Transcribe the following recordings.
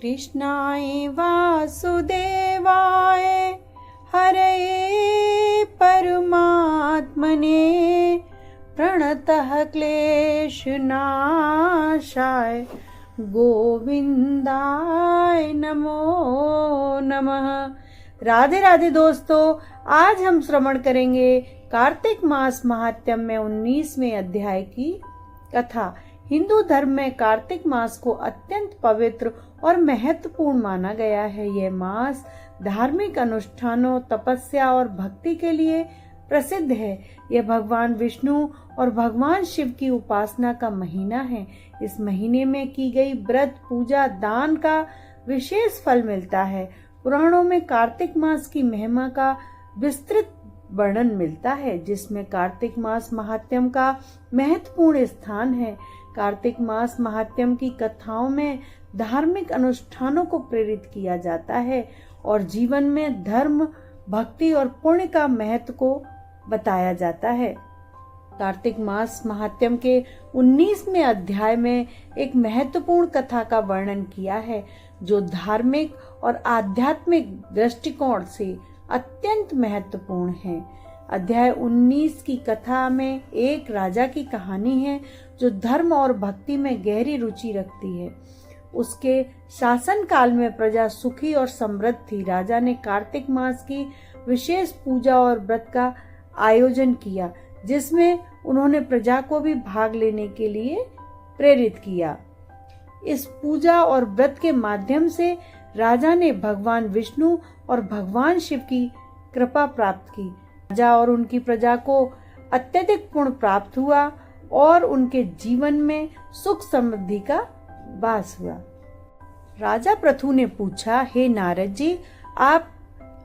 कृष्णाय वासुदेवाय हरये परमात्मने प्रणतः क्लेशनाशाय गोविंदाय नमो नमः। राधे राधे दोस्तों, आज हम श्रवण करेंगे कार्तिक मास महात्म्य में 19वें अध्याय की कथा। हिंदू धर्म में कार्तिक मास को अत्यंत पवित्र और महत्वपूर्ण माना गया है। यह मास धार्मिक अनुष्ठानों, तपस्या और भक्ति के लिए प्रसिद्ध है। यह भगवान विष्णु और भगवान शिव की उपासना का महीना है। इस महीने में की गई व्रत, पूजा, दान का विशेष फल मिलता है। पुराणों में कार्तिक मास की महिमा का विस्तृत वर्णन मिलता है, जिसमें कार्तिक मास महात्म्य का महत्वपूर्ण स्थान है। कार्तिक मास महात्म्य की कथाओं में धार्मिक अनुष्ठानों को प्रेरित किया जाता है और जीवन में धर्म, भक्ति और पुण्य का महत्व को बताया जाता है। कार्तिक मास महात्म्य के 19वें अध्याय में एक महत्वपूर्ण कथा का वर्णन किया है, जो धार्मिक और आध्यात्मिक दृष्टिकोण से अत्यंत महत्वपूर्ण है। अध्याय 19 की कथा में एक राजा की कहानी है, जो धर्म और भक्ति में गहरी रुचि रखती है। उसके शासन काल में प्रजा सुखी और समृद्ध थी। राजा ने कार्तिक मास की विशेष पूजा और व्रत का आयोजन किया, जिसमें उन्होंने प्रजा को भी भाग लेने के लिए प्रेरित किया। इस पूजा और व्रत के माध्यम से राजा ने भगवान विष्णु और भगवान शिव की कृपा प्राप्त की। राजा और उनकी प्रजा को अत्यधिक पुण्य प्राप्त हुआ और उनके जीवन में सुख समृद्धि का वास हुआ। राजा पृथु ने पूछा, हे नारद जी, आप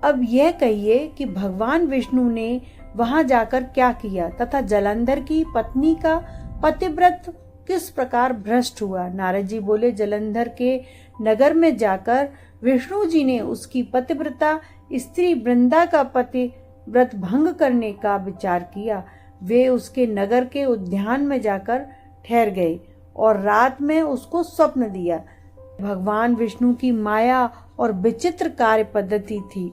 अब यह कहिए कि भगवान विष्णु ने वहां जाकर क्या किया तथा जलंधर की पत्नी का पतिव्रत किस प्रकार भ्रष्ट हुआ। नारद जी बोले, जलंधर के नगर में जाकर विष्णु जी ने उसकी पतिव्रता स्त्री वृंदा का पतिव्रत भंग करने का विचार किया। वे उसके नगर के उद्यान में जाकर ठहर गए और रात में उसको स्वप्न दिया। भगवान विष्णु की माया और विचित्र कार्य पद्धति थी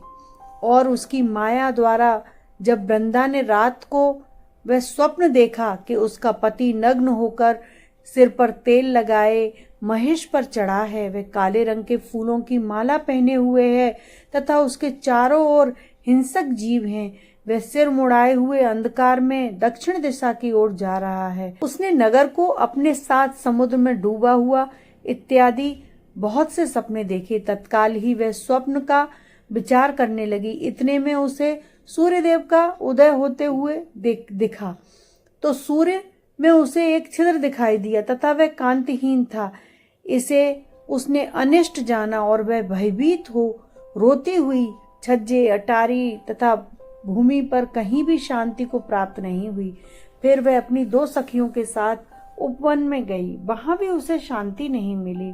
और उसकी माया द्वारा जब वृंदा ने रात को वह स्वप्न देखा कि उसका पति नग्न होकर सिर पर तेल लगाए महिष पर चढ़ा है, वह काले रंग के फूलों की माला पहने हुए है तथा उसके चारों ओर हिंसक जीव हैं, वह सिर मुड़ाए हुए अंधकार में दक्षिण दिशा की ओर जा रहा है, उसने नगर को अपने साथ समुद्र में डूबा हुआ इत्यादि बहुत से सपने देखे। तत्काल ही वह स्वप्न का विचार करने लगी। इतने में उसे सूर्यदेव का उदय होते हुए दिखा तो सूर्य में उसे एक छिद्र दिखाई दिया तथा वह कांतिहीन था। इसे उसने अनिष्ट जाना और वह भयभीत हो रोती हुई छज्जे, अटारी तथा भूमि पर कहीं भी शांति को प्राप्त नहीं हुई। फिर वह अपनी 2 सखियों के साथ उपवन में गई, वहां भी उसे शांति नहीं मिली।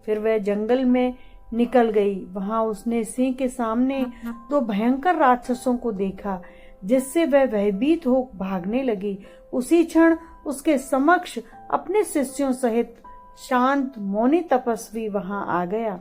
फिर वह जंगल में निकल गई। वहां उसने सिंह के सामने 2 भयंकर राक्षसों को देखा, जिससे वह भयभीत हो भागने लगी। उसी क्षण उसके समक्ष अपने शिष्यों सहित शांत मौनी तपस्वी वहां आ गया।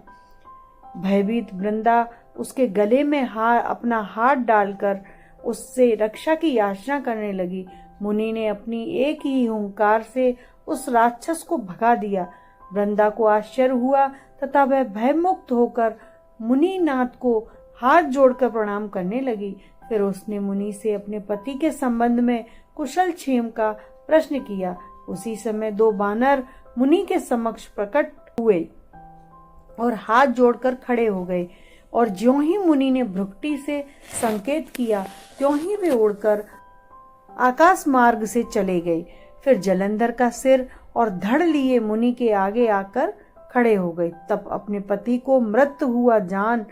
भयभीत वृंदा उसके गले में अपना हाथ डालकर उससे रक्षा की याचना करने लगी। मुनि ने अपनी एक ही हुंकार से उस राक्षस को भगा दिया। वृंदा को आश्चर्य हुआ तथा वह भयमुक्त होकर मुनिनाथ को हाथ जोड़कर प्रणाम करने लगी। फिर उसने मुनि से अपने पति के संबंध में कुशल क्षेम का प्रश्न किया। उसी समय 2 बानर मुनि के समक्ष प्रकट हुए और हाथ जोड़कर खड़े हो गए, और ज्यों ही मुनि ने भ्रुकुटी से संकेत किया, त्यों ही वे उड़कर आकाश मार्ग से चले गए। फिर जलंधर का सिर और धड़ लिए मुनि के आगे आकर खड़े हो गए। तब अपने पति को मृत हुआ जान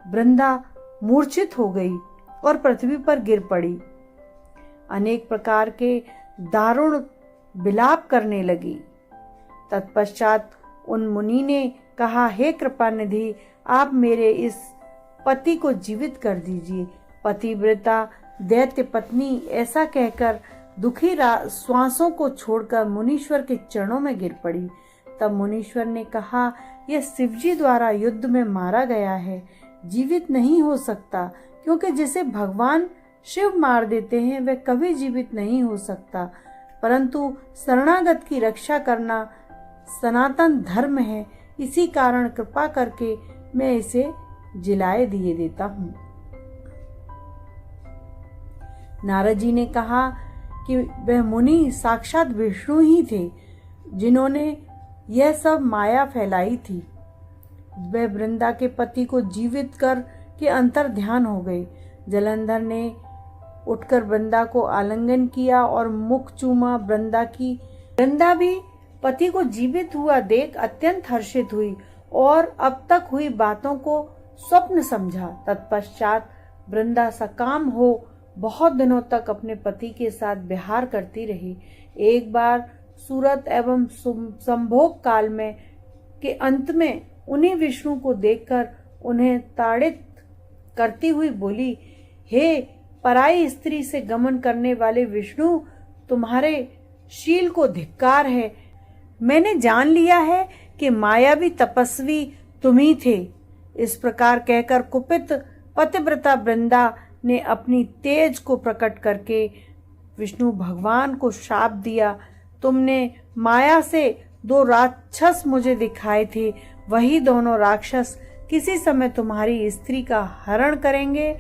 वृंदा मूर्छित हो गई और पृथ्वी पर गिर पड़ी। अनेक प्रकार के दारुण विलाप करने लगी। तत्पश्चात उन मुनि ने कहा, हे कृपानिधि, आप मेरे इस पति को जीवित कर दीजिए। पतिव्रता दैत्य पत्नी ऐसा कहकर दुखी श्वासों को छोड़कर मुनीश्वर के चरणों में गिर पड़ी। तब मुनीश्वर ने कहा, यह शिवजी द्वारा युद्ध में मारा गया है, जीवित नहीं हो सकता, क्योंकि जिसे भगवान शिव मार देते हैं वह कभी जीवित नहीं हो सकता। परंतु शरणागत की रक्षा करना सनातन धर्म है, इसी कारण कृपा करके मैं इसे जिलाए दिए देता हूँ। नारद जी ने कहा कि वह मुनि साक्षात विष्णु ही थे, जिन्होंने यह सब माया फैलाई थी। वह वृंदा के पति को जीवित कर के अंतर ध्यान हो गए। जलंधर ने उठकर वृंदा को आलिंगन किया और मुख चूमा वृंदा की। वृंदा भी पति को जीवित हुआ देख अत्यंत हर्षित हुई और अब तक हुई बातों को स्वप्न समझा। तत्पश्चात वृंदा सकाम हो बहुत दिनों तक अपने पति के साथ विहार करती रही। एक बार सूरत एवं संभोग काल में के अंत में उन्हीं विष्णु को देखकर उन्हें ताड़ित करती हुई बोली, हे पराई स्त्री से गमन करने वाले विष्णु, तुम्हारे शील को धिक्कार है। मैंने जान लिया है कि मायावी तपस्वी तुम ही थे। इस प्रकार कहकर कुपित पतिव्रता वृंदा ने अपनी तेज को प्रकट करके विष्णु भगवान को शाप दिया, तुमने माया से 2 राक्षस मुझे दिखाए थे, वही दोनों राक्षस किसी समय तुम्हारी स्त्री का हरण करेंगे।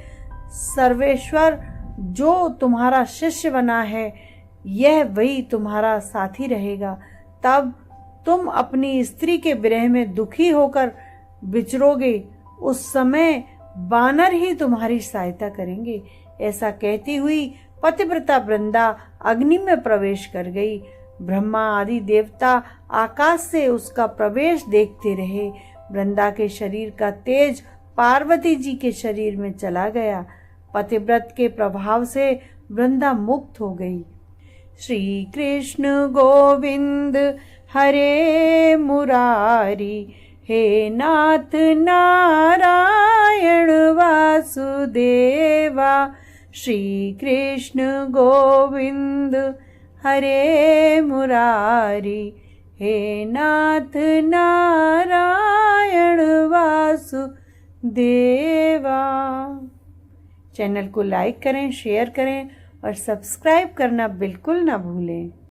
सर्वेश्वर जो तुम्हारा शिष्य बना है, यह वही तुम्हारा साथी रहेगा। तब तुम अपनी स्त्री के विरह में दुखी होकर विचरोगे, उस समय वानर ही तुम्हारी सहायता करेंगे। ऐसा कहती हुई पतिव्रता वृंदा अग्नि में प्रवेश कर गई। ब्रह्मा आदि देवता आकाश से उसका प्रवेश देखते रहे। वृंदा के शरीर का तेज पार्वती जी के शरीर में चला गया। पतिव्रत के प्रभाव से वृंदा मुक्त हो गई। श्री कृष्ण गोविंद हरे मुरारी, हे नाथ नारायण वासुदेवा। श्री कृष्ण गोविंद हरे मुरारी, हे नाथ नारायण वासुदेवा। चैनल को लाइक करें, शेयर करें और सब्सक्राइब करना बिल्कुल ना भूलें।